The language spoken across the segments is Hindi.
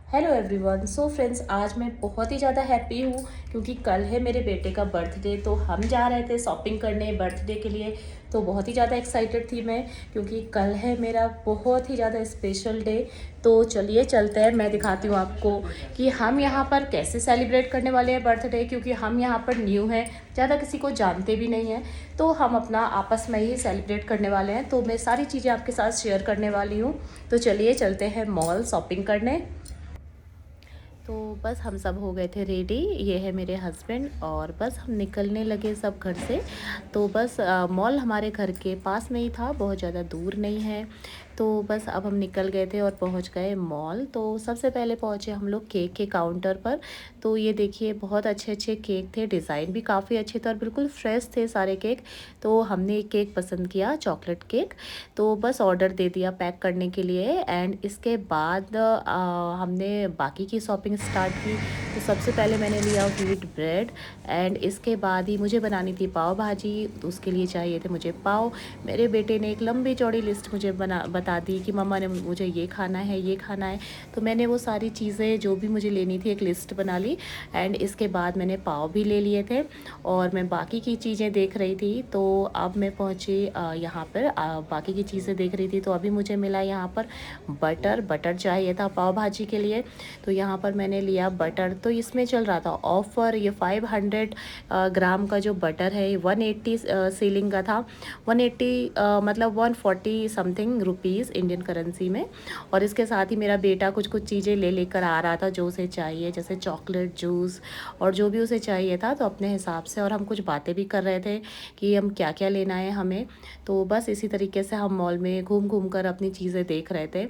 Hello everyone. सो फ्रेंड्स, आज मैं बहुत ही ज़्यादा हैप्पी हूँ क्योंकि कल है मेरे बेटे का बर्थडे। तो हम जा रहे थे शॉपिंग करने बर्थडे के लिए। तो बहुत ही ज़्यादा एक्साइटेड थी मैं क्योंकि कल है मेरा बहुत ही ज़्यादा स्पेशल डे। तो चलिए चलते हैं, मैं दिखाती हूँ आपको कि हम यहाँ पर कैसे सेलिब्रेट करने वाले हैं बर्थडे, क्योंकि हम यहाँ पर न्यू हैं, ज़्यादा किसी को जानते भी नहीं हैं। तो हम अपना आपस में ही सेलिब्रेट करने वाले हैं। तो मैं सारी चीज़ें आपके साथ शेयर करने वाली हूँ। तो चलिए चलते हैं मॉल शॉपिंग करने। तो बस हम सब हो गए थे रेडी, ये है मेरे हस्बैंड, और बस हम निकलने लगे सब घर से। तो बस मॉल हमारे घर के पास में ही था, बहुत ज़्यादा दूर नहीं है। तो बस अब हम निकल गए थे और पहुंच गए मॉल। तो सबसे पहले पहुंचे हम लोग केक के काउंटर पर। तो ये देखिए, बहुत अच्छे अच्छे केक थे, डिज़ाइन भी काफ़ी अच्छे थे और बिल्कुल फ्रेश थे सारे केक। तो हमने एक केक पसंद किया, चॉकलेट केक। तो बस ऑर्डर दे दिया पैक करने के लिए। एंड इसके बाद हमने बाकी की शॉपिंग स्टार्ट की। तो सबसे पहले मैंने लिया व्हीट ब्रेड, एंड इसके बाद ही मुझे बनानी थी पाव भाजी। तो उसके लिए चाहिए थे मुझे पाव। मेरे बेटे ने एक लंबी चौड़ी लिस्ट मुझे बता दी कि मम्मा ने मुझे ये खाना है, ये खाना है। तो मैंने वो सारी चीज़ें जो भी मुझे लेनी थी एक लिस्ट बना ली। एंड इसके बाद मैंने पाव भी ले लिए थे और मैं बाकी की चीज़ें देख रही थी। तो अब मैं पहुँची यहाँ पर बाकी की चीज़ें देख रही थी। तो अभी मुझे मिला यहाँ पर बटर चाहिए था पाव भाजी के लिए। तो यहाँ पर मैंने लिया बटर। तो इसमें चल रहा था ऑफ़र, ये 500 ग्राम का जो बटर है 180 सीलिंग का था। 180 मतलब 140 समथिंग रुपीज़ इंडियन करेंसी में। और इसके साथ ही मेरा बेटा कुछ कुछ चीज़ें ले लेकर आ रहा था जो उसे चाहिए, जैसे चॉकलेट, जूस और जो भी उसे चाहिए था, तो अपने हिसाब से। और हम कुछ बातें भी कर रहे थे कि हम क्या क्या लेना है हमें। तो बस इसी तरीके से हम मॉल में घूम घूम कर अपनी चीज़ें देख रहे थे।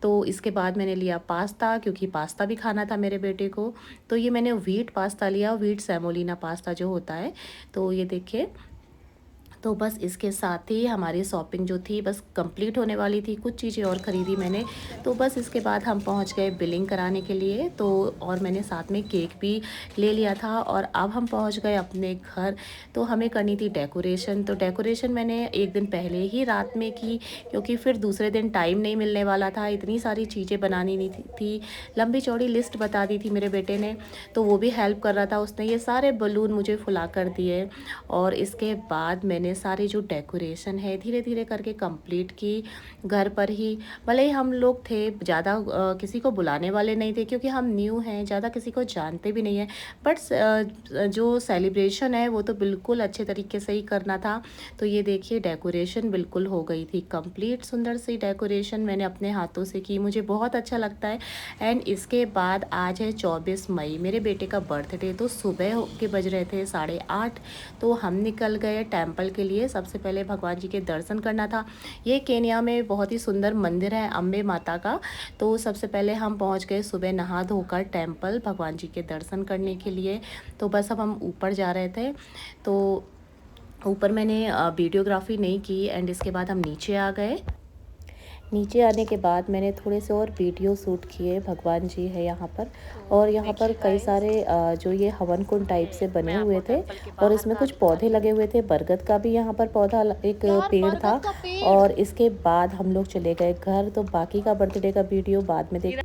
तो इसके बाद मैंने लिया पास्ता, क्योंकि पास्ता भी खाना था मेरे बेटे को। तो ये मैंने व्हीट पास्ता लिया, व्हीट सेमोलिना पास्ता जो होता है। तो ये देखिए, तो बस इसके साथ ही हमारी शॉपिंग जो थी बस कंप्लीट होने वाली थी। कुछ चीज़ें और ख़रीदी मैंने। तो बस इसके बाद हम पहुंच गए बिलिंग कराने के लिए। तो और मैंने साथ में केक भी ले लिया था। और अब हम पहुंच गए अपने घर। तो हमें करनी थी डेकोरेशन। तो डेकोरेशन मैंने एक दिन पहले ही रात में की, क्योंकि फिर दूसरे दिन टाइम नहीं मिलने वाला था। इतनी सारी चीज़ें बनानी नहीं थी। लंबी चौड़ी लिस्ट बता दी थी मेरे बेटे ने, तो वो भी हेल्प कर रहा था। उसने ये सारे बलून मुझे फुला कर दिए। और इसके बाद मैंने सारी जो डेकोरेशन है धीरे धीरे करके कंप्लीट की घर पर ही। भले ही हम लोग थे, ज़्यादा किसी को बुलाने वाले नहीं थे क्योंकि हम न्यू हैं, ज़्यादा किसी को जानते भी नहीं हैं। बट जो सेलिब्रेशन है वो तो बिल्कुल अच्छे तरीके से ही करना था। तो ये देखिए, डेकोरेशन बिल्कुल हो गई थी कंप्लीट। सुंदर सी डेकोरेशन मैंने अपने हाथों से की, मुझे बहुत अच्छा लगता है। एंड इसके बाद आज है 24 मई, मेरे बेटे का बर्थडे। तो सुबह के बज रहे थे 8:30। तो हम निकल गए टेंपल के लिए। सबसे पहले भगवान जी के दर्शन करना था। ये केन्या में बहुत ही सुंदर मंदिर है अम्बे माता का। तो सबसे पहले हम पहुंच गए सुबह नहा धोकर टेंपल भगवान जी के दर्शन करने के लिए। तो बस अब हम ऊपर जा रहे थे। तो ऊपर मैंने वीडियोग्राफी नहीं की। एंड इसके बाद हम नीचे आ गए। नीचे आने के बाद मैंने थोड़े से और वीडियो शूट किए। भगवान जी है यहाँ पर, और यहाँ पर कई सारे जो ये हवन कुंड टाइप से बने हुए थे। और इसमें कुछ पौधे लगे हुए थे, बरगद का भी यहाँ पर पौधा, एक पेड़ था। और इसके बाद हम लोग चले गए घर। तो बाकी का बर्थडे का वीडियो बाद में देख